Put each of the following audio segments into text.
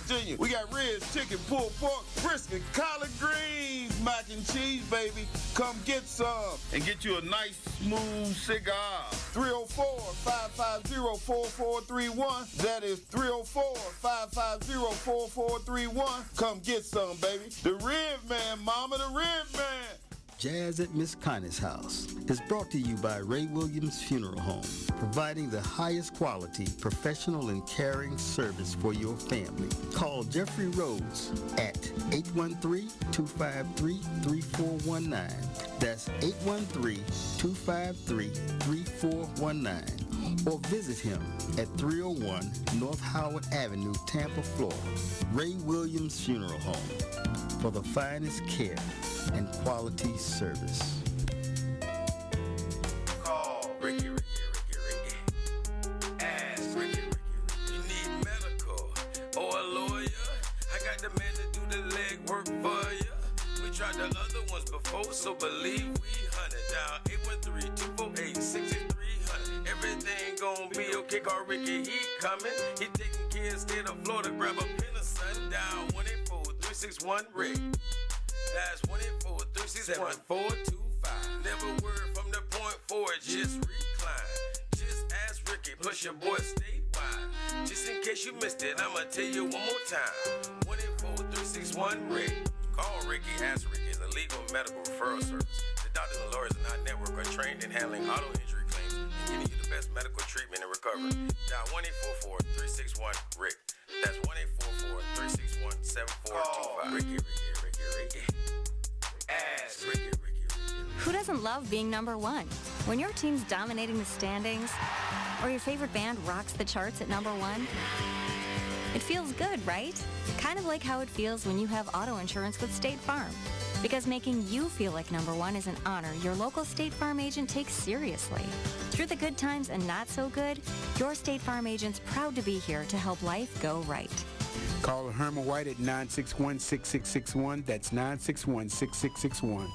Virginia. We got ribs, chicken, pulled pork, brisket, collard greens, mac and cheese, baby. Come get some and get you a nice, smooth cigar. 304-550-4431. That is 304-550-4431. Come get some, baby. The Rib Man, mama, the Rib Man. Jazz at Miss Connie's House is brought to you by Ray Williams Funeral Home, providing the highest quality, professional, and caring service for your family. Call Jeffrey Rhodes at 813-253-3419. That's 813-253-3419. Or visit him at 301 North Howard Avenue, Tampa, Florida. Ray Williams Funeral Home, for the finest care and quality service. Call Ricky. Ask Ricky. You need medical or a lawyer? I got the man to do the legwork for you. We tried the other ones before, so believe we hunted down 813-248-6300. Everything gon' be okay. Call Ricky, he coming. He taking care of state of Florida. Grab a pen or sundown 184-361-RICK. That's 184-361-7425. Never word from the point forward, just recline. Just ask Ricky, push your boy statewide. Just in case you missed it, I'ma tell you one more time. 184-361-RICK. Call Ricky, ask Ricky. It's a legal medical referral service. The doctors and lawyers in our network are trained in handling auto injury claims and giving you the best medical treatment and recovery. Dial 1-844-361-RICK. That's 1-844-361-7425. Ricky. Ask Ricky. Who doesn't love being number one? When your team's dominating the standings, or your favorite band rocks the charts at number one, it feels good, right? Kind of like how it feels when you have auto insurance with State Farm. Because making you feel like number one is an honor your local State Farm agent takes seriously. Through the good times and not so good, your State Farm agent's proud to be here to help life go right. Call Herman White at 961-6661. That's 961-6661.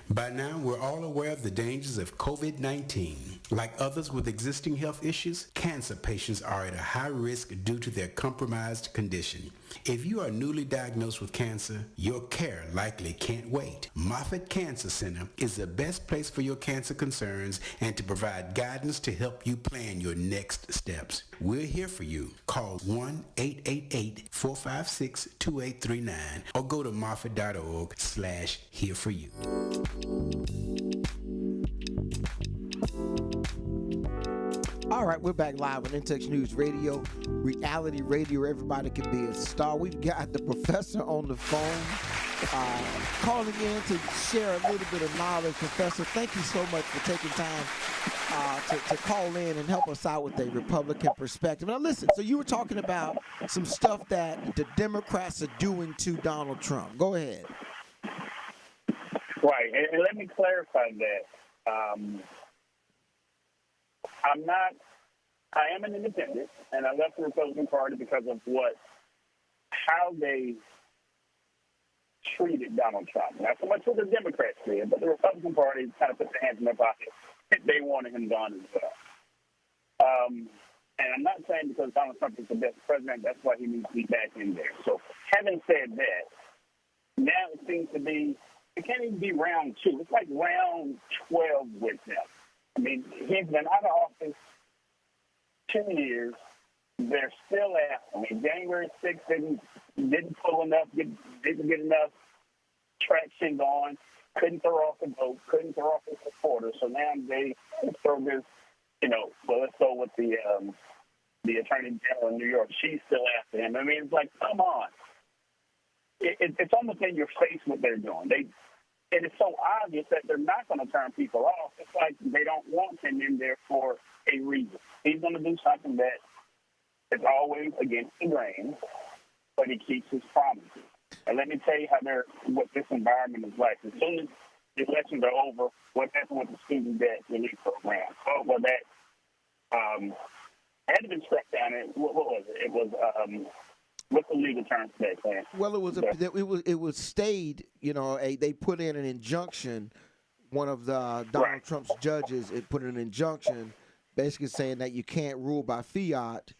By now, we're all aware of the dangers of COVID-19. Like others with existing health issues, cancer patients are at a high risk due to their compromised condition. If you are newly diagnosed with cancer, your care likely can't wait. Moffitt Cancer Center is the best place for your cancer concerns and to provide guidance to help you plan your next steps. We're here for you. Call 1-888-456-2839 or go to moffitt.org/here for you. All right, we're back live on In Touch News Radio, reality radio. Everybody can be a star. We've got the professor on the phone calling in to share a little bit of knowledge. Professor, thank you so much for taking time to call in and help us out with a Republican perspective. Now, listen, so you were talking about some stuff that the Democrats are doing to Donald Trump. Go ahead. Right, and let me clarify that. I am an independent, and I left the Republican Party because of how they treated Donald Trump. Not so much what the Democrats did, but the Republican Party kind of put their hands in their pocket. They wanted him gone as well. And I'm not saying because Donald Trump is the best president, that's why he needs to be back in there. So having said that, now it seems to be, it can't even be round 2. It's like round 12 with them. I mean, he's been out of office 2 years. They're still after him. January 6th didn't pull enough, didn't get enough traction going, couldn't throw off the vote, couldn't throw off the supporters. So now they throw this, let's go with the Attorney General in New York. She's still after him. I mean, it's like, come on. It's almost in your face what they're doing. It is so obvious that they're not going to turn people off. It's like they don't want him in there for a reason. He's going to do something that is always against the grain, but he keeps his promises. And let me tell you what this environment is like. As soon as the elections are over, what happened with the student debt relief program? Oh, well, that had been struck down. What was it? It was what's the legal term for that, man? Well, it was stayed. They put in an injunction. One of the Donald Trump's judges put in an injunction, basically saying that you can't rule by fiat,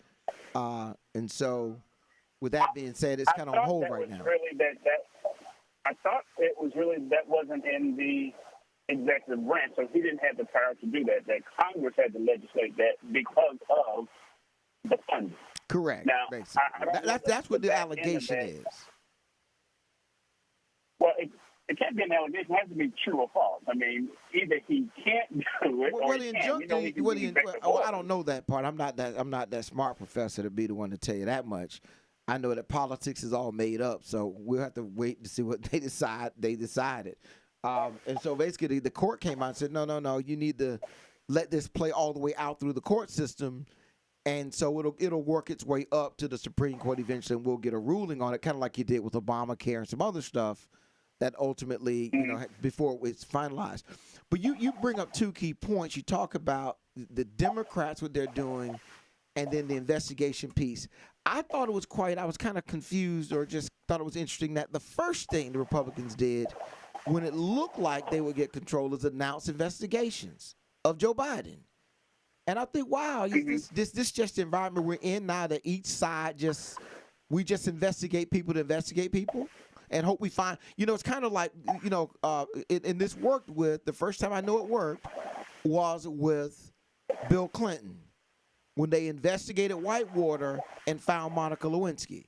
and so With that being said, it's kind of on hold right now. I thought it was really that wasn't in the executive branch, so he didn't have the power to do that. That Congress had to legislate that because of the funding. Correct. Now, that's what the allegation is. Well, it can't be an allegation. It has to be true or false. I mean, either he can't do it or he can. I don't know that part. I'm not that smart, Professor, to be the one to tell you that much. I know that politics is all made up, so we'll have to wait to see what they decide. They decided. And so basically the court came out and said, no, you need to let this play all the way out through the court system. And so it'll work its way up to the Supreme Court eventually, and we'll get a ruling on it, kind of like you did with Obamacare and some other stuff that ultimately, before it's finalized. But you bring up two key points. You talk about the Democrats, what they're doing, and then the investigation piece. I thought it was I was kind of confused, or just thought it was interesting that the first thing the Republicans did when it looked like they would get control is announce investigations of Joe Biden. And I think, wow, this just the environment we're in now, that each side we just investigate people to investigate people and hope we find, it's kind of like, and this worked with, the first time I know it worked was with Bill Clinton when they investigated Whitewater and found Monica Lewinsky.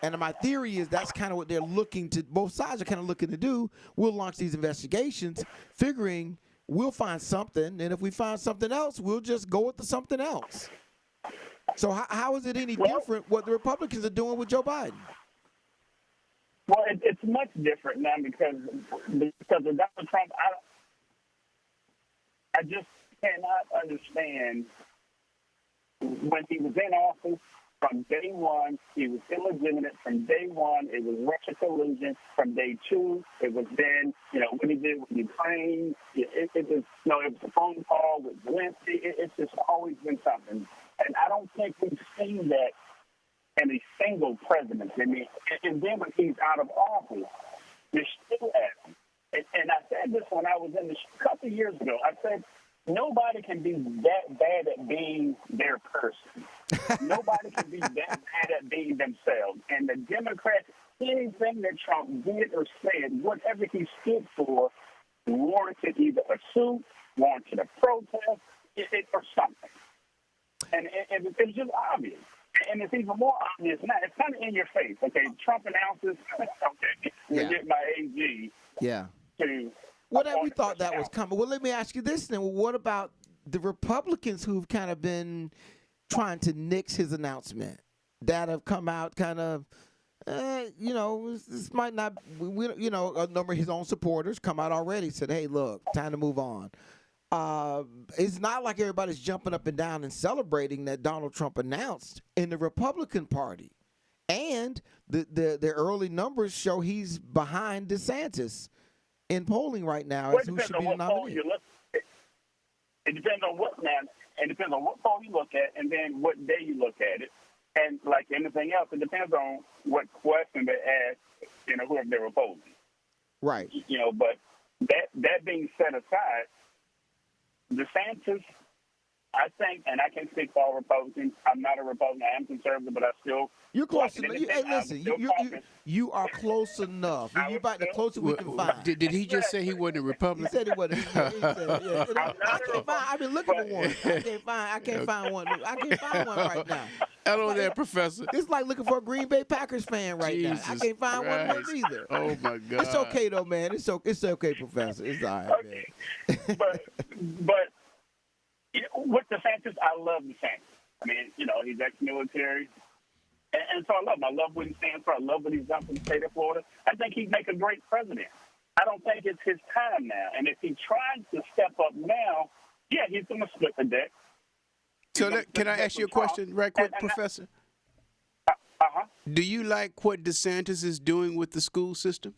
And my theory is that's kind of what they're both sides are kind of looking to do. We'll launch these investigations figuring we'll find something, and if we find something else, we'll just go with the something else. So how is it any different what the Republicans are doing with Joe Biden? Well, it's much different now because of Donald Trump. I just cannot understand when he was in office. From day one, he was illegitimate. From day one, it was Russia collusion. From day two, it was then, what he did with Ukraine. It was a phone call with Zelensky. It's just always been something. And I don't think we've seen that in a single presidency. I mean, and then when he's out of office, you're still at him. And I said this when I was in a couple of years ago. I said, nobody can be that bad at being their person. Nobody can be that bad at being themselves. And the Democrats, anything that Trump did or said, whatever he stood for, warranted either a suit, warranted a protest, or something. And it's just obvious. And it's even more obvious now. It's kind of in your face. Okay, Trump announces, we get my AG to... Well, we thought that was coming. Well, let me ask you this then. Well, what about the Republicans who've kind of been trying to nix his announcement, that have come out kind of, this might not, a number of his own supporters come out already, said, hey, look, time to move on. It's not like everybody's jumping up and down and celebrating that Donald Trump announced in the Republican Party. And the early numbers show he's behind DeSantis in polling right now as who should be the nominee. It depends on what poll you look at, and then what day you look at it. And like anything else, it depends on what question they ask, whoever they're opposing. Right. But that being set aside, DeSantis, I think, and I can't speak for all Republicans. I'm not a Republican. I am conservative, but I still. You're close enough. Hey, listen, you are close enough. You're about the closest we can find. Did he just say he wasn't a Republican? He said he wasn't. I've been looking for one. I can't find one. I can't find one right now. Hello there, Professor. It's like looking for a Green Bay Packers fan right now. I can't find one either. Oh my God. It's okay though, man. It's okay, Professor. It's all right, man. But. With DeSantis, I love DeSantis. I mean, he's ex-military. And so I love him. I love what he stands for. I love what he's done for the state of Florida. I think he'd make a great president. I don't think it's his time now. And if he tries to step up now, he's going to split the deck. So can I ask you a question right quick, Professor? Do you like what DeSantis is doing with the school system?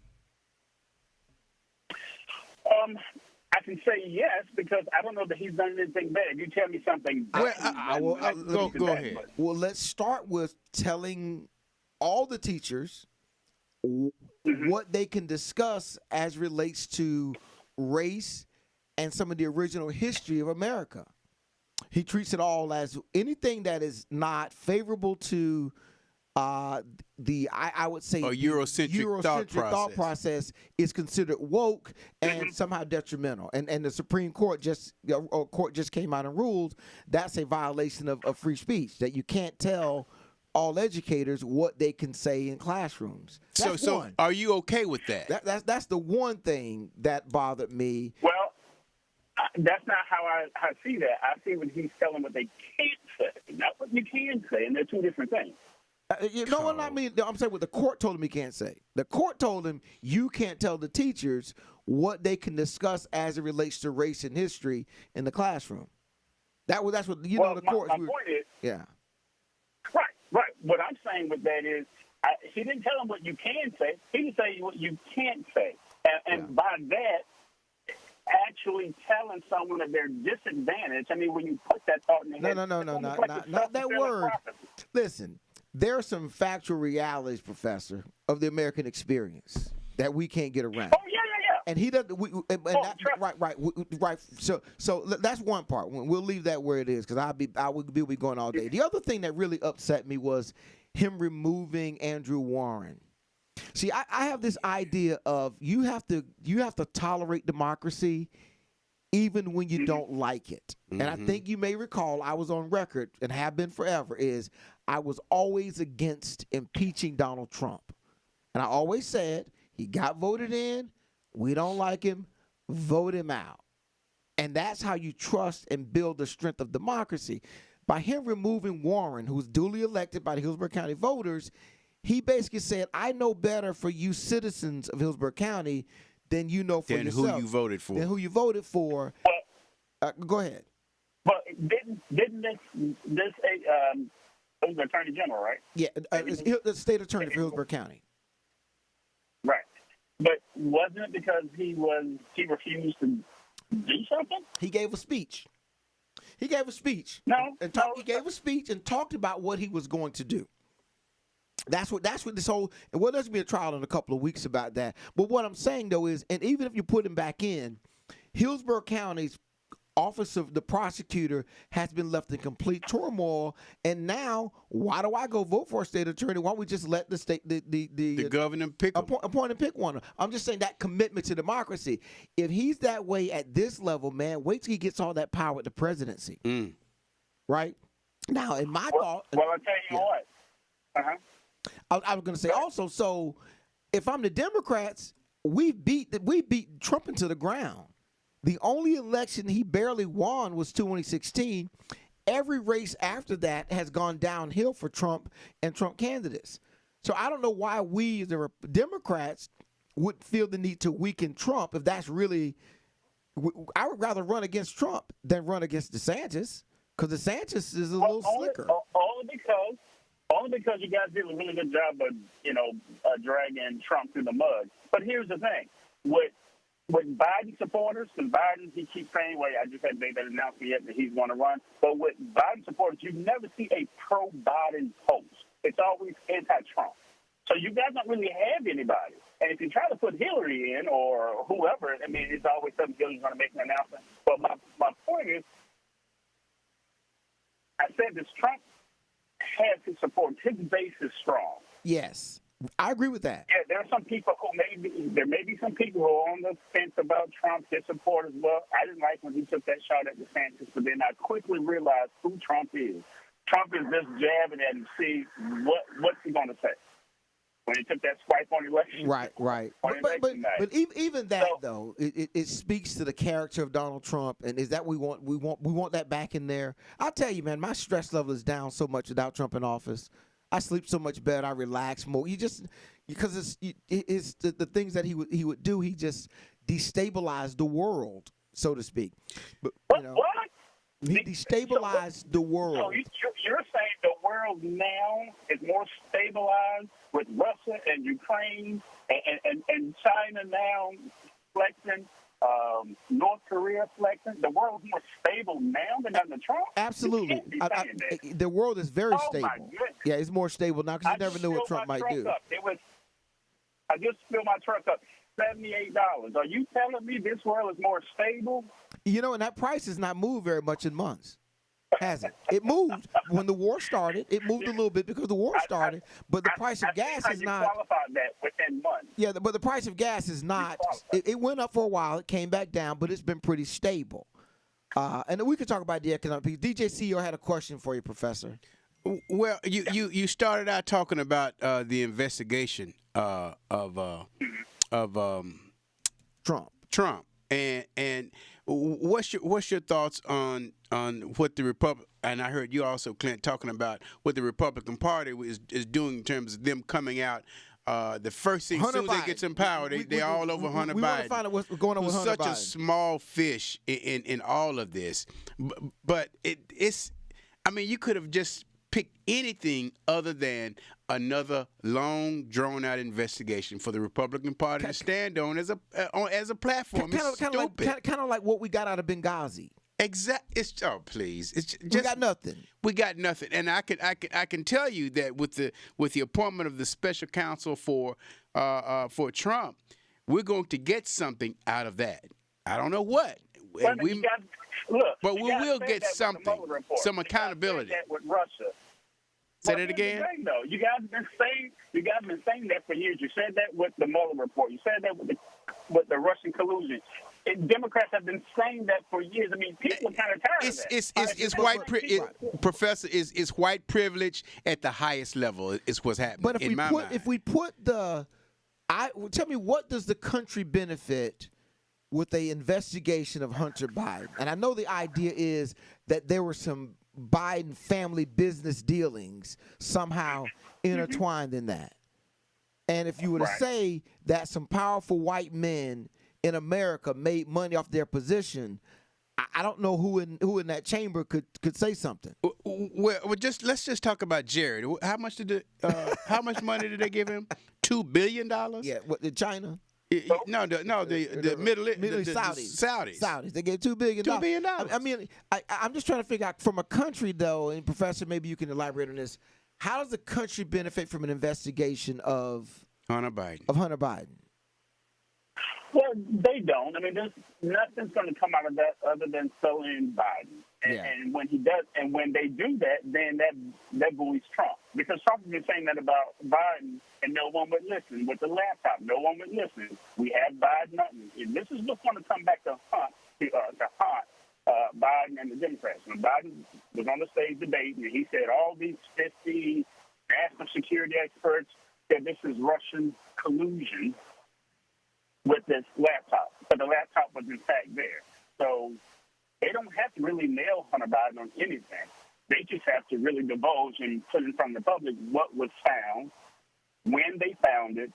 I can say yes, because I don't know that he's done anything bad. You tell me something bad. Go ahead. Well, let's start with telling all the teachers what they can discuss as relates to race and some of the original history of America. He treats it all as anything that is not favorable to I would say Or Eurocentric thought process is considered woke and somehow detrimental. And the Supreme Court just came out and ruled that's a violation of free speech, that you can't tell all educators what they can say in classrooms. That's so one. are you okay with that? That's the one thing that bothered me. Well, that's not how I see that. I see when he's telling what they can't say, not what you can say, and they're two different things. You know what I mean? I'm saying what the court told him he can't say. The court told him you can't tell the teachers what they can discuss as it relates to race and history in the classroom. That's what the court. My point is, yeah. Right. What I'm saying with that is, he didn't tell them what you can say. He didn't say what you can't say, and by that, actually telling someone that they're disadvantaged. I mean, when you put that thought in their head, not that word. Listen, there are some factual realities, Professor, of the American experience that we can't get around. Oh yeah. And he doesn't. Right. So that's one part. We'll leave that where it is because I will be going all day. The other thing that really upset me was him removing Andrew Warren. See, I have this idea of you have to tolerate democracy even when you don't like it. And I think you may recall I was on record and have been forever is I was always against impeaching Donald Trump. And I always said he got voted in. We don't like him, vote him out. And that's how you trust and build the strength of democracy. By him removing Warren, who was duly elected by the Hillsborough County voters, he basically said, I know better for you citizens of Hillsborough County than you know for yourself. Than who you voted for. Than who you voted for. Go ahead. But didn't this was the Attorney General, right? Yeah, the state attorney for Hillsborough County. Right. But wasn't it because he refused to do something? He gave a speech. He gave a speech. He gave a speech and talked about what he was going to do. That's what this whole, and there's be a trial in a couple of weeks about that. But what I'm saying though is, and even if you put him back in, Hillsborough County's office of the prosecutor has been left in complete turmoil. And now, why do I go vote for a state attorney? Why don't we just let the state, the governor pick appoint and pick one? I'm just saying that commitment to democracy. If he's that way at this level, man, wait till he gets all that power at the presidency. Right now, in my thought. Well, I'll tell you what. I was going to say also. So, if I'm the Democrats, we beat Trump into the ground. The only election he barely won was 2016. Every race after that has gone downhill for Trump and Trump candidates. So I don't know why we, the Democrats, would feel the need to weaken Trump if that's really. I would rather run against Trump than run against DeSantis because DeSantis is a little slicker. Only because you guys did a really good job of dragging Trump through the mud. But here's the thing: with Biden supporters, and Biden, he keeps saying, well, I just had made that announcement yet that he's going to run. But with Biden supporters, you never see a pro-Biden post. It's always anti-Trump. So you guys don't really have anybody. And if you try to put Hillary in or whoever, I mean, it's always something Hillary's going to make an announcement. But my point is, I said this: Trump has his support. His base is strong. Yes. I agree with that. Yeah, there are some people there may be some people who are on the fence about Trump, his supporters. Well, I didn't like when he took that shot at DeSantis, but then I quickly realized who Trump is. Trump is just jabbing at him to see what's he going to say. When he took that swipe on election. Right. But even that, though, it speaks to the character of Donald Trump. And is that we want that back in there? I'll tell you, man, my stress level is down so much without Trump in office. I sleep so much better. I relax more. Because it's the things that he would do. He just destabilized the world, so to speak. But what? He destabilized the world. So you're saying the world now is more stabilized with Russia and Ukraine and China now flexing, North Korea flexing. The world's more stable now than under Trump? Absolutely. The world is very stable. Yeah, it's more stable now because you never knew what Trump might do. I just filled my truck up. $78. Are you telling me this world is more stable? And that price has not moved very much in months. Hasn't. It moved when the war started. It moved a little bit because the war started, but the price of gas is not. Qualified that within months. Yeah, but the price of gas is not. It went up for a while. It came back down, but it's been pretty stable. And we could talk about the economic piece. DJ CEO had a question for you, Professor. Well, you started out talking about the investigation of Trump, and what's your thoughts on what the Republic, and I heard you also, Clint, talking about what the Republican Party is doing in terms of them coming out. The first thing, as soon as they get in power, they're all over Hunter Biden. We want to find out what's going on with Hunter Biden. Such a small fish in all of this, but it's. I mean, you could have just picked anything other than another long, drawn-out investigation for the Republican Party to stand on as a platform. Kind of like what we got out of Benghazi. Exactly. Please. It's just, we got nothing. We got nothing, and I can tell you that with the appointment of the special counsel for Trump, we're going to get something out of that. I don't know what. But we will get something, some accountability. With Russia. Say that again. You guys have been saying that for years. You said that with the Mueller report. You said that with the Russian collusion. Democrats have been saying that for years. I mean, people are kind of tired of that. It's white Professor, is white privilege at the highest level is what's happening. But if we put tell me, what does the country benefit with a investigation of Hunter Biden? And I know the idea is that there were some Biden family business dealings somehow intertwined in that. And if you were to say that some powerful white men in America made money off their position, I don't know who in that chamber could say something. Well, let's just talk about Jared. How much money did they give him? $2 billion? Yeah, what, in China? No, the Middle East, Saudis. They gave $2 billion. $2 billion. I mean, I'm just trying to figure out from a country though, and Professor, maybe you can elaborate on this. How does the country benefit from an investigation of Hunter Biden? Well, they don't. I mean, nothing's going to come out of that other than selling Biden. And when he does, and when they do that, then that buoys Trump, because Trump has been saying that about Biden, and no one would listen. With the laptop, no one would listen. We had Biden, and this is what's going to come back to haunt Biden and the Democrats. When Biden was on the stage debating, and he said all these 50 national security experts said this is Russian collusion with this laptop, but the laptop was in fact there. So they don't have to really nail Hunter Biden on anything. They just have to really divulge and put in front of the public what was found, when they found it,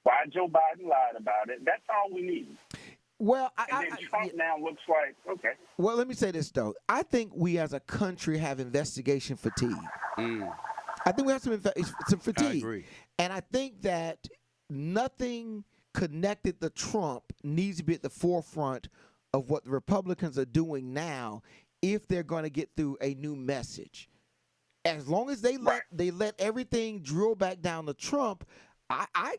why Joe Biden lied about it. That's all we need. Well, Trump now looks like, okay. Well, let me say this, though. I think we as a country have investigation fatigue. I think we have some fatigue. I agree. And I think that nothing connected to Trump needs to be at the forefront of what the Republicans are doing now if they're going to get through a new message. As long as they let everything drill back down to Trump, I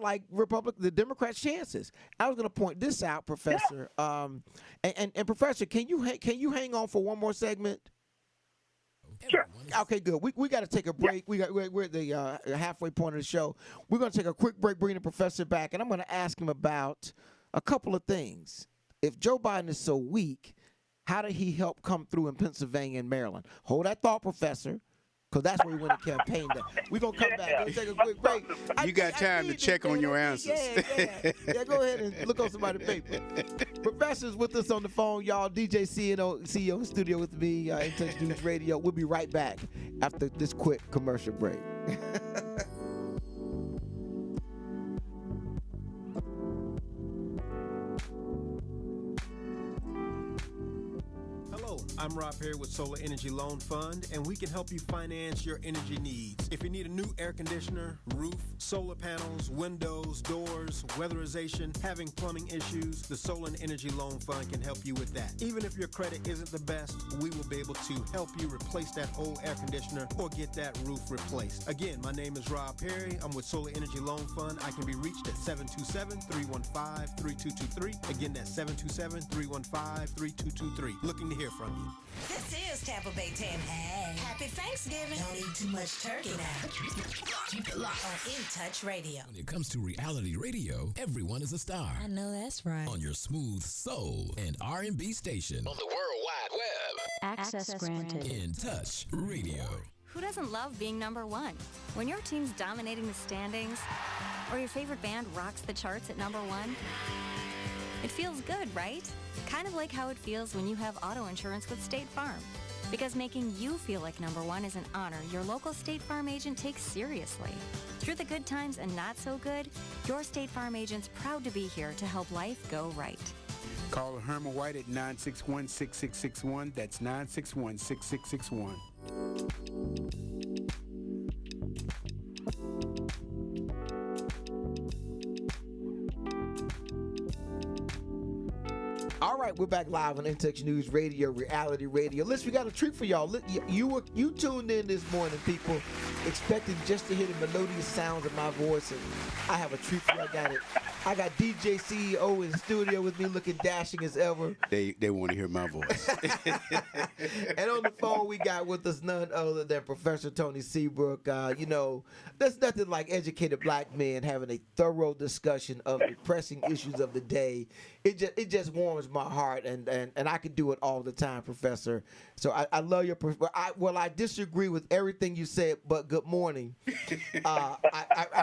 like the Democrats' chances. I was going to point this out, Professor. And Professor, can you hang on for one more segment? Sure. Okay, good. We got to take a break. We're at the halfway point of the show. We're going to take a quick break, bring the professor back, and I'm going to ask him about a couple of things. If Joe Biden is so weak, how did he help come through in Pennsylvania and Maryland? Hold that thought, Professor, because that's where we win the campaign. We're going to come back. We'll take a quick break. You got time to check on your answers. Yeah, go ahead and look on somebody's paper. Professor's with us on the phone, y'all. DJ CEO in the studio with me, In Touch News Radio. We'll be right back after this quick commercial break. I'm Rob Perry with Solar Energy Loan Fund, and we can help you finance your energy needs. If you need a new air conditioner, roof, solar panels, windows, doors, weatherization, having plumbing issues, the Solar Energy Loan Fund can help you with that. Even if your credit isn't the best, we will be able to help you replace that old air conditioner or get that roof replaced. Again, my name is Rob Perry. I'm with Solar Energy Loan Fund. I can be reached at 727-315-3223. Again, that's 727-315-3223. Looking to hear from you. from you. This is Tampa Bay Tam. Hey, happy Thanksgiving. Don't eat too much turkey now. Keep it locked on In Touch Radio. When it comes to reality radio, everyone is a star. I know that's right. On your smooth soul and R&B station. On the World Wide Web. Access granted. In Touch Radio. Who doesn't love being number one? When your team's dominating the standings, or your favorite band rocks the charts at number one, it feels good, right? Kind of like how it feels when you have auto insurance with State Farm. Because making you feel like number one is an honor your local State Farm agent takes seriously. Through the good times and not so good, your State Farm agent's proud to be here to help life go right. Call Herman White at 961-6661. That's 961-6661. All right, we're back live on In-Touch News Radio, Reality Radio. Listen, we got a treat for y'all. You tuned in this morning, people, expecting just to hear the melodious sounds of my voice, and I have a treat for you. I got DJ CEO in the studio with me, looking dashing as ever. They want to hear my voice. And on the phone, we got with us none other than Professor Tony Seabrook. There's nothing like educated black men having a thorough discussion of the pressing issues of the day. It just warms my heart, and I could do it all the time, Professor. So I love your. I disagree with everything you said, but good morning. I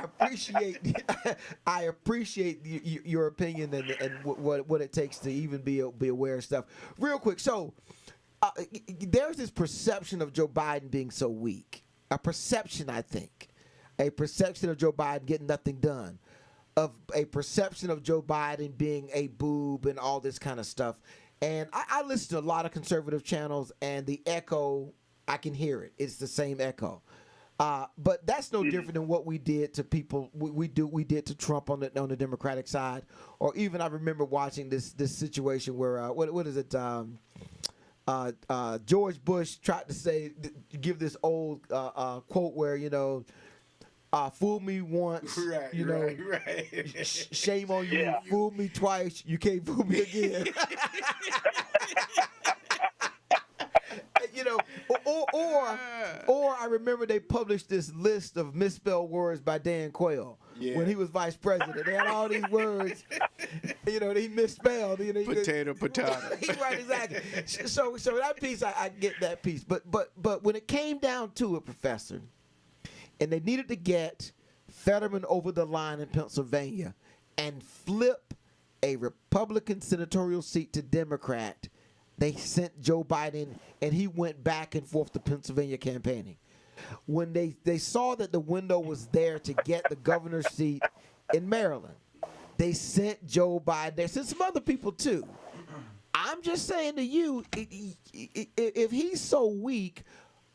appreciate your opinion and what it takes to even be aware of stuff. Real quick, so there's this perception of Joe Biden being so weak. A perception, I think. A perception of Joe Biden getting nothing done. Of a perception of Joe Biden being a boob and all this kind of stuff. And I listen to a lot of conservative channels, and the echo, I can hear it. It's the same echo. But that's no different than what we did to people. We did to Trump on the Democratic side, or even I remember watching this situation where what is it? George Bush tried to give this old quote where fool me once, right. Shame on you. Yeah. Fool me twice, you can't fool me again. Or I remember they published this list of misspelled words by Dan Quayle when he was vice president. They had all these words, he misspelled. Potato. Right, exactly. So that piece, I get that piece. But when it came down to it, Professor, and they needed to get Fetterman over the line in Pennsylvania and flip a Republican senatorial seat to Democrat, they sent Joe Biden, and he went back and forth to Pennsylvania campaigning. When they saw that the window was there to get the governor's seat in Maryland, they sent Joe Biden. They sent some other people too. I'm just saying to you, if he's so weak,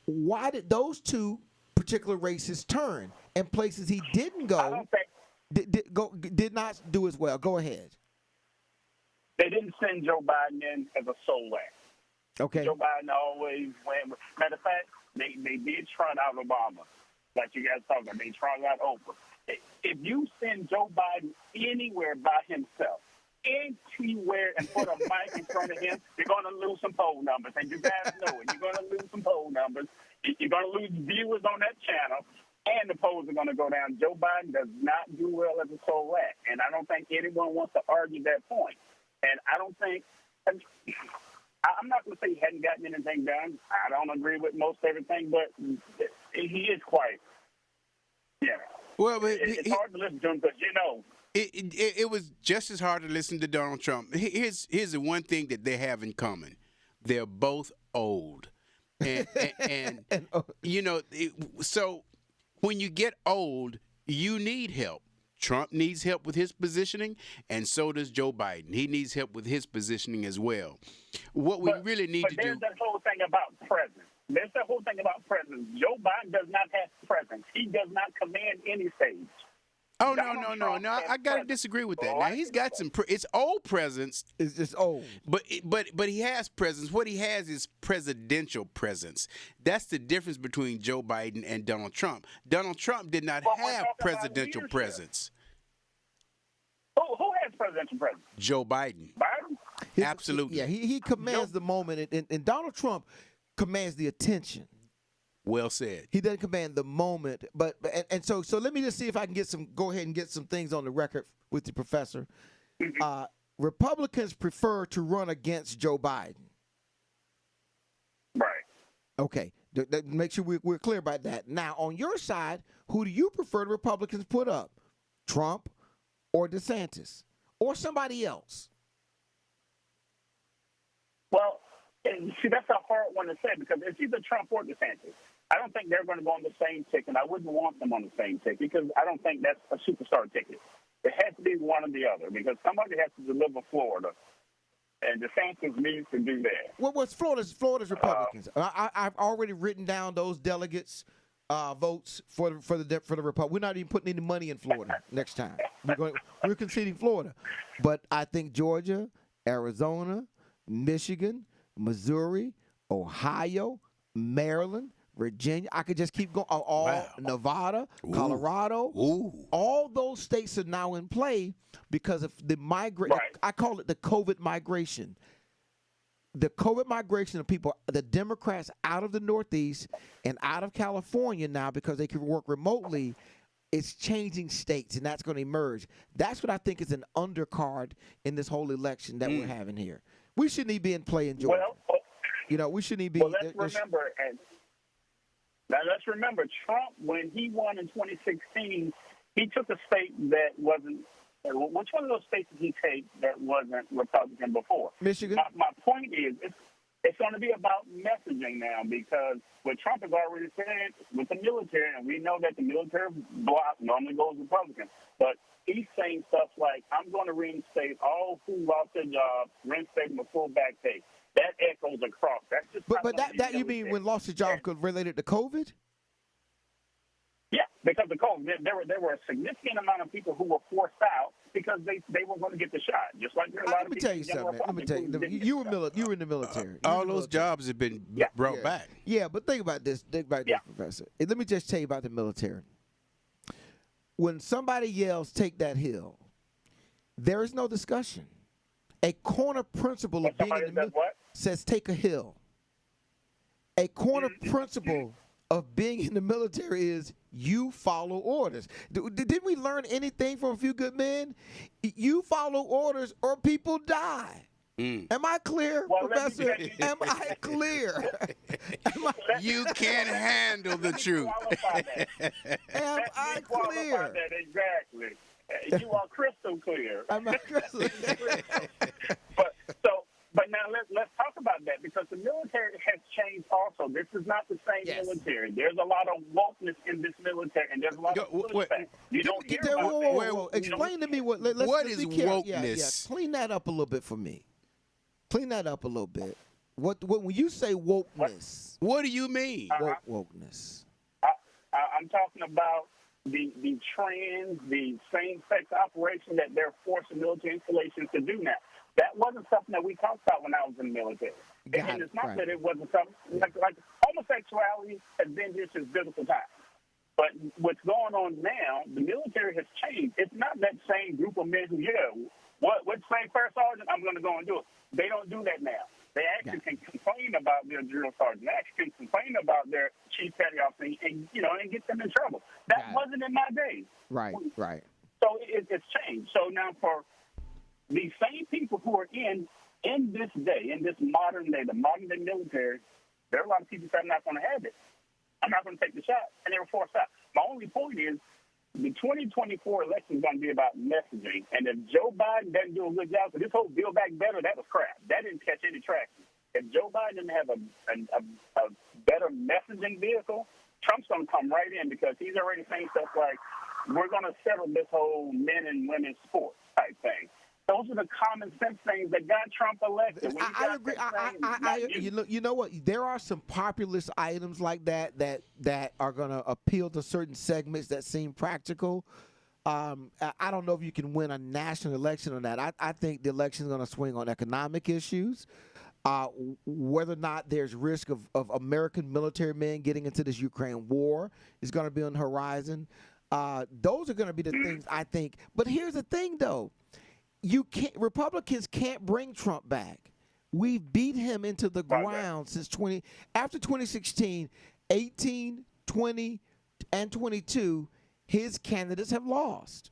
why did those two particular races turn, and places he didn't go did not do as well? Go ahead. They didn't send Joe Biden in as a sole act. Okay. Joe Biden always went. Matter of fact, they did trot out Obama, like you guys talking about. They trot out Oprah. If you send Joe Biden anywhere by himself, anywhere, and put a mic in front of him, you're going to lose some poll numbers, and you guys know it. You're going to lose some poll numbers. You're going to lose viewers on that channel, and the polls are going to go down. Joe Biden does not do well as a sole act, and I don't think anyone wants to argue that point. And I don't think – I'm not going to say he hadn't gotten anything done. I don't agree with most everything, but he is quite – Well, but it's hard to listen to him because, it was just as hard to listen to Donald Trump. Here's the one thing that they have in common. They're both old. And so when you get old, you need help. Trump needs help with his positioning, and so does Joe Biden. He needs help with his positioning as well. What we really need to do. There's that whole thing about presence. There's the whole thing about presence. Joe Biden does not have presence. He does not command any stage. Oh, no. I got to disagree with that. Now, he's got some, it's old presence. It's just old. But he has presence. What he has is presidential presence. That's the difference between Joe Biden and Donald Trump. Donald Trump did not have presidential presence. Who has presidential presence? Joe Biden. Biden? Absolutely. Yeah, he commands the moment, and Donald Trump commands the attention. Well said. He doesn't command the moment, but so let me just see if I can go ahead and get some things on the record with the professor. Republicans prefer to run against Joe Biden. Right. Okay. Make sure we're clear about that. Now, on your side, who do you prefer the Republicans put up? Trump or DeSantis or somebody else? Well, see, that's a hard one to say because it's either Trump or DeSantis. I don't think they're going to go on the same ticket. I wouldn't want them on the same ticket because I don't think that's a superstar ticket. It has to be one or the other because somebody has to deliver Florida, and DeSantis needs to do that. Well, what's Florida's Republicans? I've already written down those delegates' votes for the Republic. We're not even putting any money in Florida next time. We're conceding Florida, but I think Georgia, Arizona, Michigan, Missouri, Ohio, Maryland, Virginia. I could just keep going. Nevada, Colorado. All those states are now in play because of the migration. Right. I call it the COVID migration. The COVID migration of people, the Democrats out of the Northeast and out of California now because they can work remotely. It's changing states, and that's going to emerge. That's what I think is an undercard in this whole election that we're having here. We shouldn't even be in play in Georgia. We shouldn't even be. Well, let's remember, Trump, when he won in 2016, he took a state that wasn't. Which one of those states did he take that wasn't Republican before? Michigan. My point is, it's going to be about messaging now because what Trump has already said with the military, and we know that the military bloc normally goes Republican, but he's saying stuff like, I'm going to reinstate all who lost their jobs, reinstate them a full back pay. That echoes across. That's just but that you mean when lost a job related to COVID? Yeah, because of COVID, there were a significant amount of people who were forced out because they were going to get the shot. Just like there are a lot of people. Let me tell you, you were in the military. All those jobs have been brought back. Yeah, but think about this. Professor. Let me just tell you about the military. When somebody yells, "Take that hill," there is no discussion. A corner principle of being in the military says, "Take a hill." A corner principle of being in the military is you follow orders. Didn't we learn anything from A Few Good Men? You follow orders or people die. Am I clear, Professor? Am I clear? You can't handle the truth. Am I clear? Exactly. You are crystal clear. I'm crystal clear. But now let's talk about that because the military has changed also. This is not the same military. There's a lot of wokeness in this military, and there's a lot of pushback. You don't hear about that. Explain to me what is wokeness? Yeah. Clean that up a little bit for me. Clean that up a little bit. What when you say wokeness? What do you mean? Wokeness. I'm talking about the trends, the same-sex operation that they're forcing military installations to do now. That wasn't something that we talked about when I was in the military. And it's not that it wasn't something like homosexuality has been here since biblical times. But what's going on now, the military has changed. It's not that same group of men who, what's saying first sergeant, I'm going to go and do it. They don't do that now. They actually can complain about their drill sergeant. They actually can complain about their chief petty officer and get them in trouble. That wasn't in my day. Right. So it's changed. So now for these same people who are in this day, in this modern day, the modern day military, there are a lot of people who say, I'm not going to have it. I'm not going to take the shot. And they were forced out. My only point is the 2024 election is going to be about messaging. And if Joe Biden doesn't do a good job, so this whole Build Back Better, that was crap. That didn't catch any traction. If Joe Biden didn't have a better messaging vehicle, Trump's going to come right in because he's already saying stuff like, we're going to settle this whole men and women sports type thing. Those are the common sense things that got Trump elected. I agree. You know what? There are some populist items like that are going to appeal to certain segments that seem practical. I don't know if you can win a national election on that. I think the election is going to swing on economic issues. Whether or not there's risk of American military men getting into this Ukraine war is going to be on the horizon. Those are going to be the things I think. But here's the thing, though. Republicans can't bring Trump back. We beat him into the ground since after 2016, 18, 20, and 22, his candidates have lost.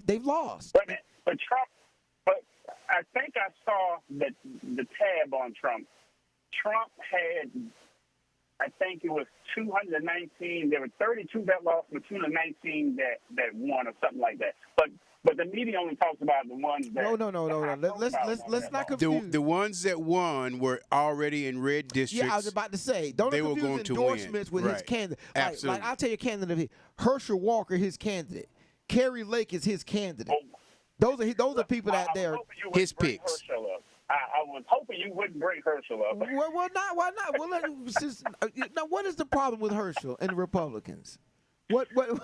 They've lost. But Trump, I think I saw the tab on Trump. Trump had, I think it was 219. There were 32 that lost, but 219 that won, or something like that. But the media only talks about the ones that. No. Let's not confuse. The ones that won were already in red districts. Yeah, I was about to say. Don't they were confuse going to endorsements win. with his candidate. Absolutely. Like I'll tell you, a candidate. Herschel Walker, his candidate. Kerry Lake is his candidate. Those are people that they're his picks. I was hoping you wouldn't bring Herschel up. Well, why not? Well, now, what is the problem with Herschel and the Republicans? What? Oh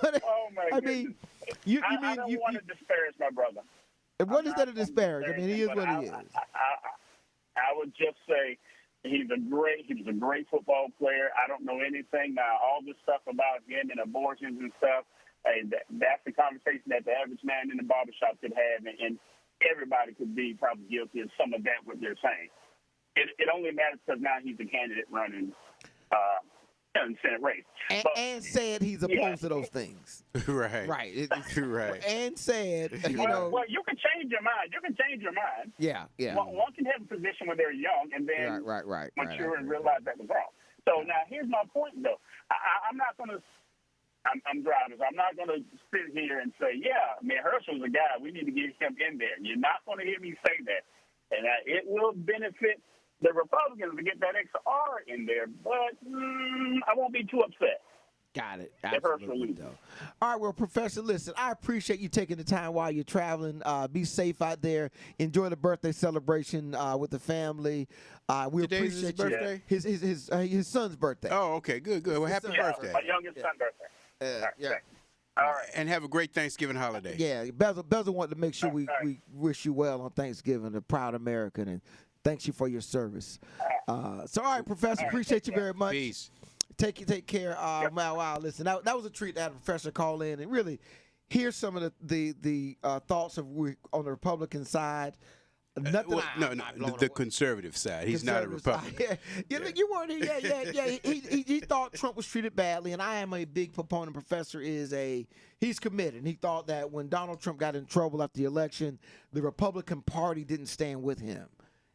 my goodness. I don't want to disparage my brother. What is that to disparage? I mean, he is what he is. I would just say he was a great football player. I don't know anything now. All this stuff about him and abortions and stuff. That's the conversation that the average man in the barbershop could have, and everybody could be probably guilty of some of that, what they're saying. It only matters because now he's a candidate running in the Senate race. And said he's opposed to those things. Right. Right. Right. And said, Well, you can change your mind. Yeah. One can have a position when they're young and then mature and realize that was wrong. So now here's my point, though. I'm not going to. I'm driving, so I'm not going to sit here and say, Herschel's a guy. We need to get him in there. You're not going to hear me say that. And it will benefit the Republicans to get that extra R in there, but I won't be too upset. Got it. Absolutely. All right, well, Professor, listen, I appreciate you taking the time while you're traveling. Be safe out there. Enjoy the birthday celebration with the family. We Today's appreciate his birthday? His son's birthday. Oh, okay, good. Well, happy birthday. My youngest son's birthday. All right. And have a great Thanksgiving holiday. Yeah, Bezel wanted to make sure we wish you well on Thanksgiving, a proud American, and thanks you for your service. All right, Professor, appreciate you very much. Peace. Take care. Wow. Listen, that was a treat to have a professor call in and really hear some of the thoughts on the Republican side. The conservative side. He's not a Republican. You weren't here. Yeah. He thought Trump was treated badly, and I am a big proponent. Professor he's committed. And he thought that when Donald Trump got in trouble after the election, the Republican Party didn't stand with him.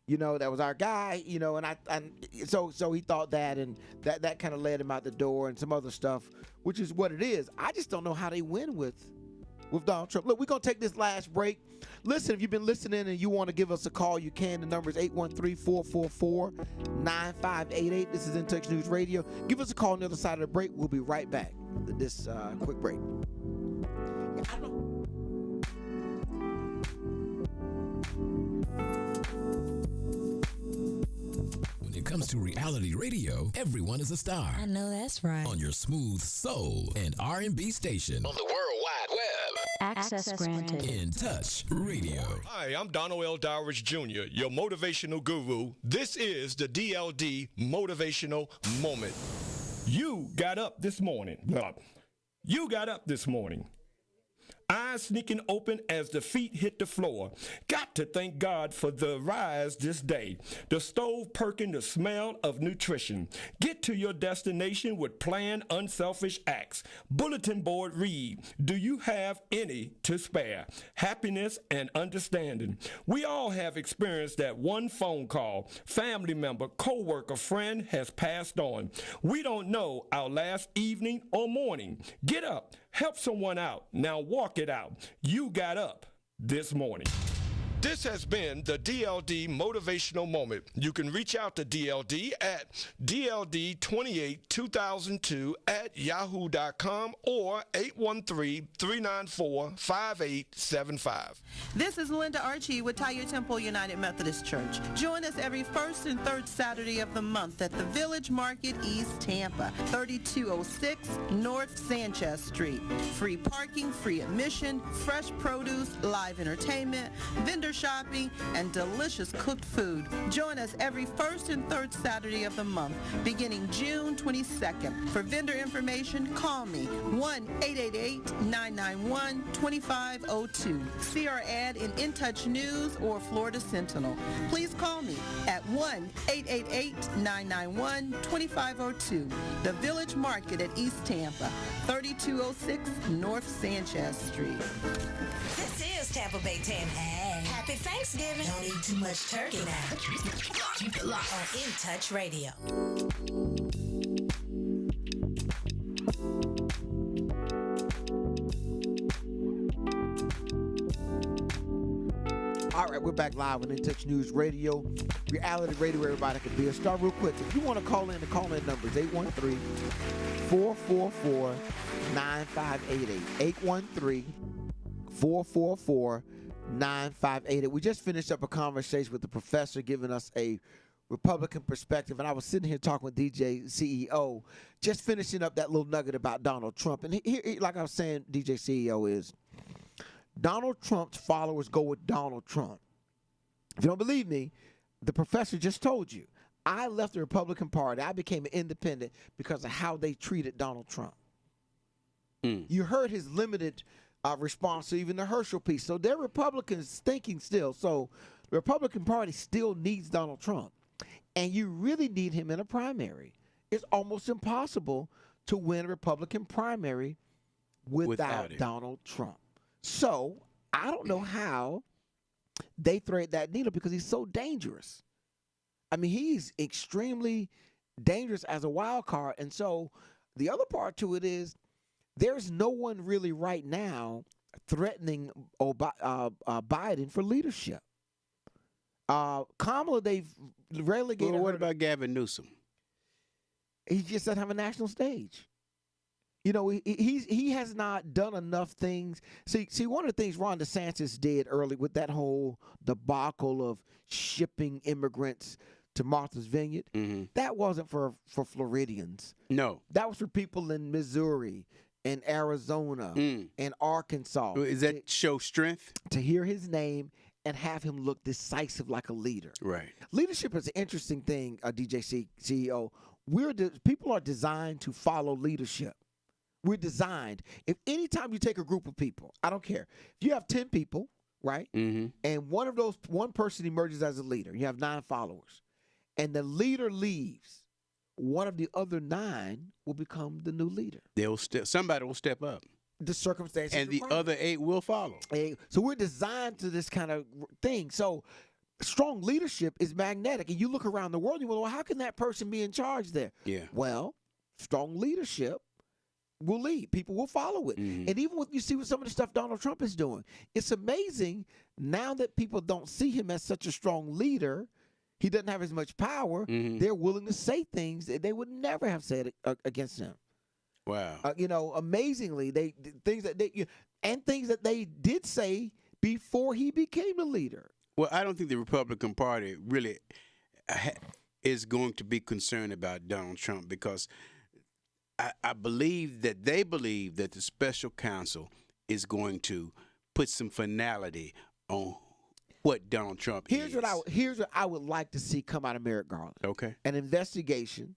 That was our guy. So he thought that, and that kind of led him out the door, and some other stuff, which is what it is. I just don't know how they win with Donald Trump. Look, we're going to take this last break. Listen, if you've been listening and you want to give us a call, you can. The number is 813-444-9588. This is In Touch News Radio. Give us a call on the other side of the break. We'll be right back after this quick break. When it comes to reality radio, everyone is a star. I know that's right. On your smooth soul and R&B station. On the World Wide Web. Access granted. In Touch Radio. Hi, I'm Donald L. Dowridge Jr., your motivational guru. This is the DLD Motivational Moment. You got up this morning. Eyes sneaking open as the feet hit the floor. Got to thank God for the rise this day. The stove perking the smell of nutrition. Get to your destination with planned unselfish acts. Bulletin board read, do you have any to spare? Happiness and understanding. We all have experienced that one phone call, family member, co-worker, friend has passed on. We don't know our last evening or morning. Get up. Help someone out. Now walk it out. You got up this morning. This has been the DLD Motivational Moment. You can reach out to DLD at DLD282002@yahoo.com or 813-394-5875. This is Linda Archie with Taya Temple United Methodist Church. Join us every first and third Saturday of the month at the Village Market, East Tampa, 3206 North Sanchez Street. Free parking, free admission, fresh produce, live entertainment, vendor vendor shopping, and delicious cooked food. Join us every first and third Saturday of the month, beginning June 22nd. For vendor information, call me 1-888-991-2502. See our ad in In Touch News or Florida Sentinel. Please call me at 1-888-991-2502. The Village Market at East Tampa, 3206 North Sanchez Street. This is Tampa Bay Tam. Hey, happy Thanksgiving. Don't eat too much turkey now. Keep it locked on In Touch Radio. All right, we're back live on In Touch News Radio, reality radio where everybody can be a star. Real quick, if you want to call in, the call-in number is 813-444-9588. 813-444-9588. We just finished up a conversation with the professor giving us a Republican perspective, and I was sitting here talking with DJ CEO, just finishing up that little nugget about Donald Trump. And here, like I was saying, DJ CEO is, Donald Trump's followers go with Donald Trump. If you don't believe me, the professor just told you. I left the Republican Party. I became an independent because of how they treated Donald Trump. You heard his limited response to even the Herschel piece. So they're Republicans thinking still. So the Republican Party still needs Donald Trump. And you really need him in a primary. It's almost impossible to win a Republican primary without Donald Trump. So I don't know how they thread that needle because he's so dangerous. I mean, he's extremely dangerous as a wild card. And so the other part to it is there's no one really right now threatening Biden for leadership. Kamala, they've relegated. Well, what about Gavin Newsom? He just doesn't have a national stage. You know, he has not done enough things. See, one of the things Ron DeSantis did early with that whole debacle of shipping immigrants to Martha's Vineyard, that wasn't for Floridians. No. That was for people in Missouri and Arizona and Arkansas. Does that show strength? To hear his name and have him look decisive like a leader. Right. Leadership is an interesting thing, DJ CEO. People are designed to follow leadership. We're designed. If anytime you take a group of people, I don't care. If you have 10 people, right, and one person emerges as a leader, you have 9 followers, and the leader leaves, one of the other 9 will become the new leader. Somebody will step up. The circumstances. And the other 8 will follow. So we're designed to this kind of thing. So strong leadership is magnetic. And you look around the world, you go, well, how can that person be in charge there? Yeah. Well, strong leadership will lead. People will follow it. And even when you see what some of the stuff Donald Trump is doing, it's amazing now that people don't see him as such a strong leader. He doesn't have as much power. They're willing to say things that they would never have said against him. Wow. Amazingly, things that they did say before he became a leader. Well, I don't think the Republican Party really is going to be concerned about Donald Trump because I believe that they believe that the special counsel is going to put some finality on what Donald Trump is. Here's what I would like to see come out of Merrick Garland. Okay. An investigation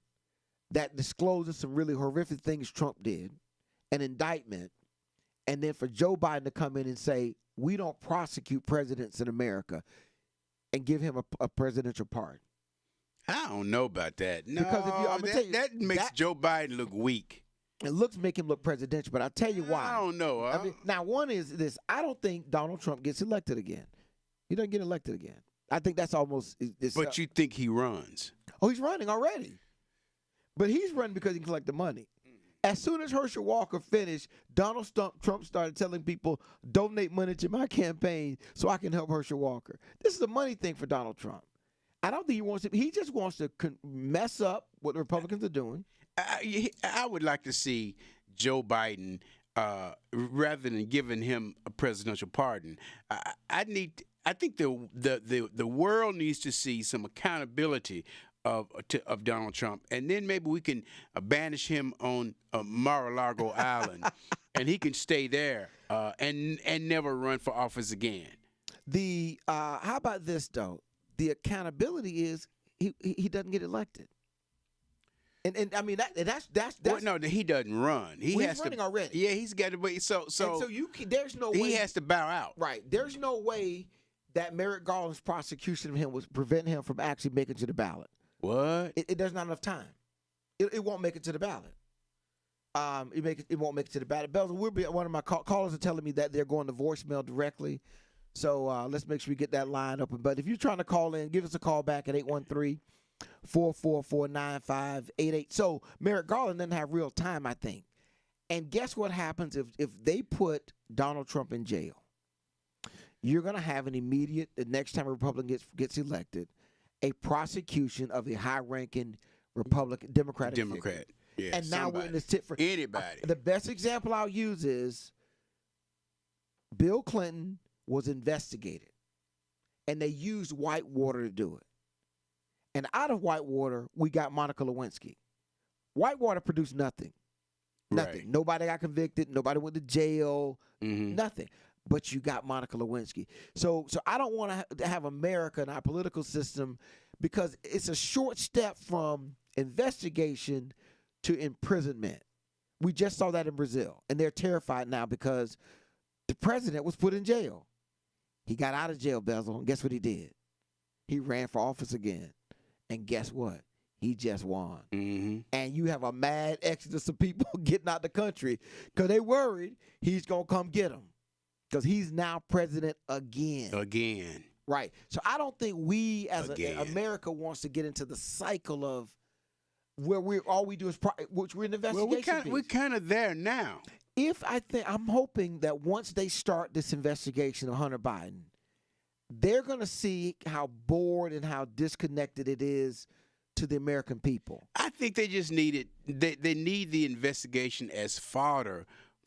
that discloses some really horrific things Trump did, an indictment, and then for Joe Biden to come in and say, we don't prosecute presidents in America and give him a presidential pardon. I don't know about that. No, because that makes Joe Biden look weak. It make him look presidential, but I'll tell you why. I don't know. Now, one is this. I don't think Donald Trump gets elected again. He doesn't get elected again. I think that's almost... But you think he runs? Oh, he's running already. But he's running because he can collect the money. As soon as Herschel Walker finished, Donald Trump started telling people, donate money to my campaign so I can help Herschel Walker. This is a money thing for Donald Trump. I don't think he wants to. He just wants to mess up what the Republicans are doing. I would like to see Joe Biden, rather than giving him a presidential pardon, I think the world needs to see some accountability of Donald Trump, and then maybe we can banish him on Mar-a-Lago Island, and he can stay there and never run for office again. How about this though? The accountability is he doesn't get elected. And I mean that's well, no, he doesn't run. He's running already. Yeah, he's got to be so there's no way he has to bow out. Right. There's no way that Merrick Garland's prosecution of him was prevent him from actually making it to the ballot. What? There's not enough time. It won't make it to the ballot. It won't make it to the ballot. Belzer, one of my callers are telling me that they're going to voicemail directly. So let's make sure we get that line open. But if you're trying to call in, give us a call back at 813-444-9588. So Merrick Garland doesn't have real time, I think. And guess what happens if they put Donald Trump in jail? You're going to have an immediate, the next time a Republican gets elected, a prosecution of a high-ranking Democrat. Yeah, and now we're in this tit for anybody. The best example I'll use is Bill Clinton was investigated, and they used Whitewater to do it. And out of Whitewater, we got Monica Lewinsky. Whitewater produced nothing. Nothing. Right. Nobody got convicted. Nobody went to jail. Nothing. But you got Monica Lewinsky. So I don't want to have America in our political system because it's a short step from investigation to imprisonment. We just saw that in Brazil, and they're terrified now because the president was put in jail. He got out of jail, Bezel, and guess what he did? He ran for office again. And guess what? He just won. And you have a mad exodus of people getting out the country because they worried he's going to come get them because he's now president again. Right. So I don't think we as America wants to get into the cycle of where all we do is which we're in investigation. Well, we're kind of there now. I'm hoping that once they start this investigation of Hunter Biden, they're going to see how bored and how disconnected it is to the American people. I think they just need it. They need the investigation as fodder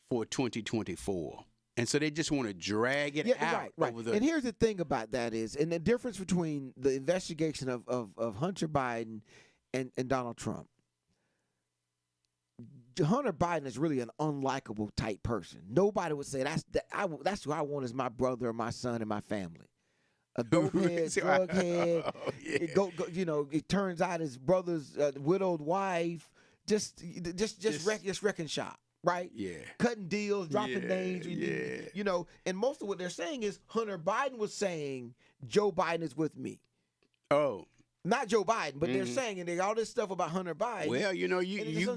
for 2024. And so they just want to drag it out. Right. And here's the thing about that is, and the difference between the investigation of Hunter Biden and Donald Trump. Hunter Biden is really an unlikable type person. Nobody would say that's who I want as my brother or my son and my family. A dopehead, drug head. It turns out his brother's widowed wife just wrecking shop, right? Yeah. Cutting deals, dropping names. And most of what they're saying is Hunter Biden was saying Joe Biden is with me. Oh. Not Joe Biden, but they're saying and all this stuff about Hunter Biden. Well, you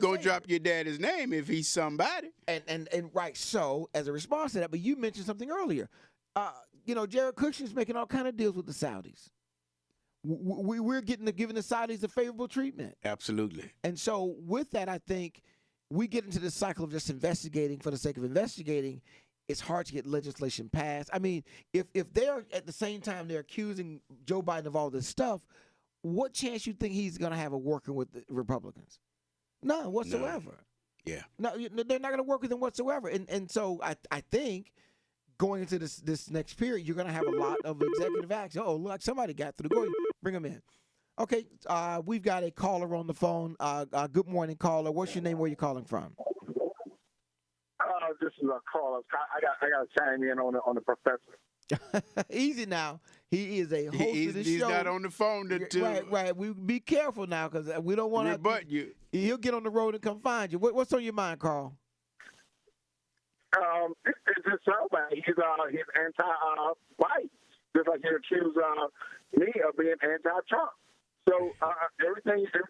go drop your daddy's name if he's somebody. And right. So as a response to that, but you mentioned something earlier. Jared Kushner's making all kind of deals with the Saudis. We're giving the Saudis a favorable treatment. Absolutely. And so with that, I think we get into this cycle of just investigating for the sake of investigating. It's hard to get legislation passed. I mean, if they're at the same time they're accusing Joe Biden of all this stuff, what chance you think he's going to have of working with the Republicans? None whatsoever. No. Yeah. No, they're not going to work with him whatsoever. And so I think going into this next period, you're going to have a lot of executive action. Oh, look, somebody got through. Go bring them in. Okay, we've got a caller on the phone. Good morning, caller. What's your name? Where are you calling from? This is a caller. I got to chime in on the professor. Easy now. He is a host of the show. He's not on the phone to Right. We be careful now because we don't want to rebut you. He'll get on the road and come find you. What's on your mind, Carl? It's just so bad. He's anti-white, just like he accused me of being anti-Trump. So everything you say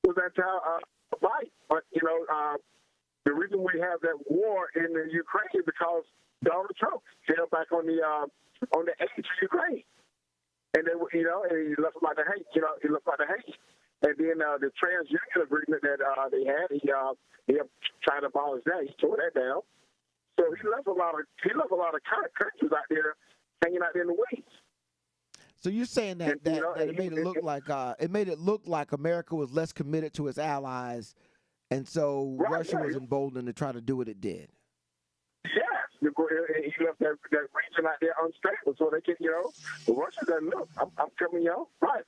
was anti-white. But the reason we have that war in the Ukraine is because Donald Trump held back on the aid to Ukraine, and then and he left about the hate. He left about the hate, and then the transunion agreement that they had, he tried to abolish that. He tore that down. So he left a lot of countries out there hanging out there in the weeds. So you're saying that it made it look like America was less committed to its allies, and so Russia was emboldened to try to do what it did. Yes, he left that region out there unstable, so they can, Russia doesn't look. I'm coming, right.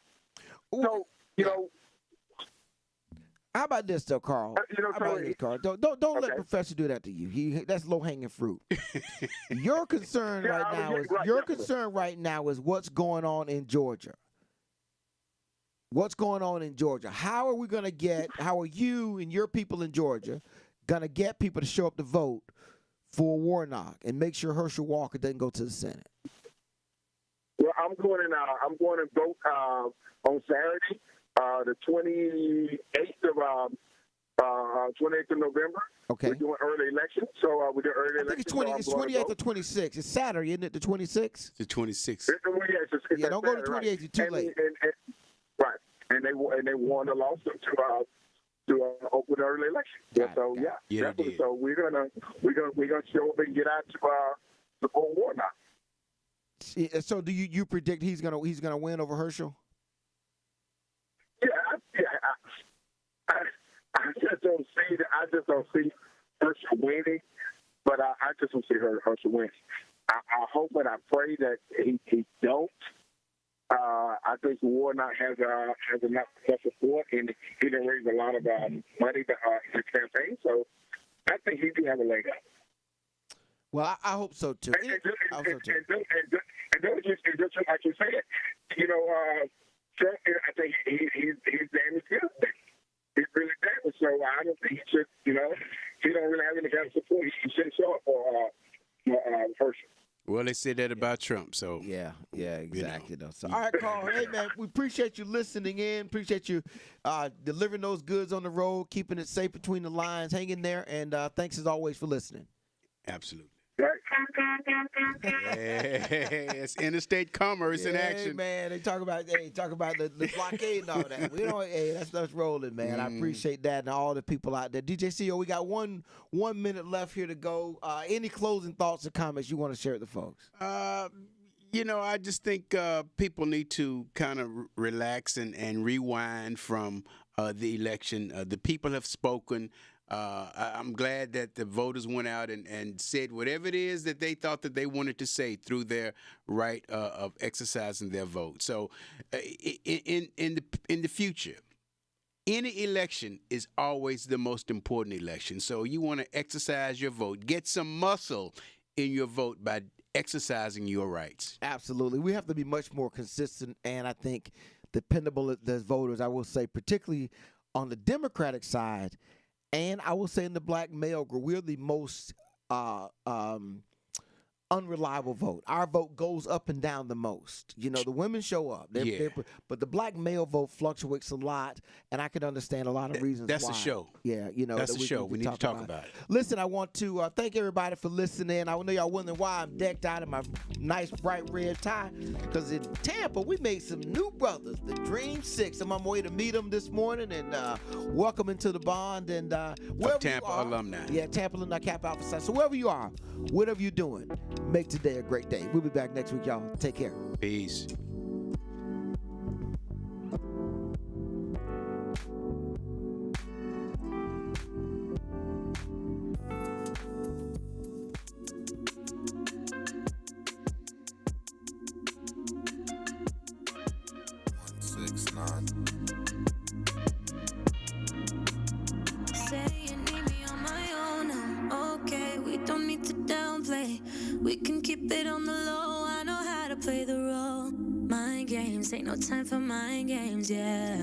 So, How about this though, Carl? How about this, Carl? Don't let Professor do that to you. That's low hanging fruit. Your concern right now is what's going on in Georgia. What's going on in Georgia? How are you and your people in Georgia gonna get people to show up to vote for Warnock and make sure Herschel Walker doesn't go to the Senate? Well, I'm going to vote on Saturday, the 28th of November. Okay. We're doing early election, so we do early election. I think it's 28th or 26th. It's Saturday, isn't it? The 26th. The 26th. Yeah, don't go to 28th. You're too late. Right, and they won the lawsuit to open the early election. Definitely. So we're gonna show up and get out to support Warnock. So do you predict he's gonna win over Herschel? I just don't see Herschel winning, but I just don't see Herschel winning. I hope and I pray that he don't. I think Warnock has enough support, and he done raised a lot of money in his campaign. So I think he do have a leg up. Well, I hope so too. And just like you said, Trump, I think he's damn good. He's really damaged. So I don't think he should. He don't really have any kind of support. He shouldn't show up for Herschel. Well, they said that about Trump, so yeah, exactly. So, all right, Carl. Hey, man, we appreciate you listening in. Appreciate you delivering those goods on the road, keeping it safe between the lines. Hang in there, and thanks as always for listening. Absolutely. It's interstate commerce in action. Man, they talk about the blockade and all that. That stuff's rolling, man. I appreciate that and all the people out there. DJ CEO, we got one minute left here to go. Any closing thoughts or comments you want to share with the folks? I just think people need to kind of relax and rewind from the election. The people have spoken. I'm glad that the voters went out and said whatever it is that they thought that they wanted to say through their right of exercising their vote. So in the future, any election is always the most important election. So you want to exercise your vote. Get some muscle in your vote by exercising your rights. Absolutely. We have to be much more consistent and I think dependable as voters, I will say, particularly on the Democratic side. And I will say in the black male group, we're the most unreliable vote. Our vote goes up and down the most. The women show up. But the black male vote fluctuates a lot, and I can understand a lot of reasons that's why. the show. Yeah, that's the show. We need to talk about it. Listen, I want to thank everybody for listening. I know y'all wondering why I'm decked out in my nice bright red tie, because in Tampa, we made some new brothers, the Dream Six. I'm on my way to meet them this morning and welcome into the bond. And wherever Tampa you are, alumni. Yeah, Tampa alumni, Kappa Alpha Psi. So wherever you are, whatever you're doing, make today a great day. We'll be back next week, y'all. Take care. Peace. We can keep it on the low. I know how to play the role. Mind games, ain't no time for mind games, yeah.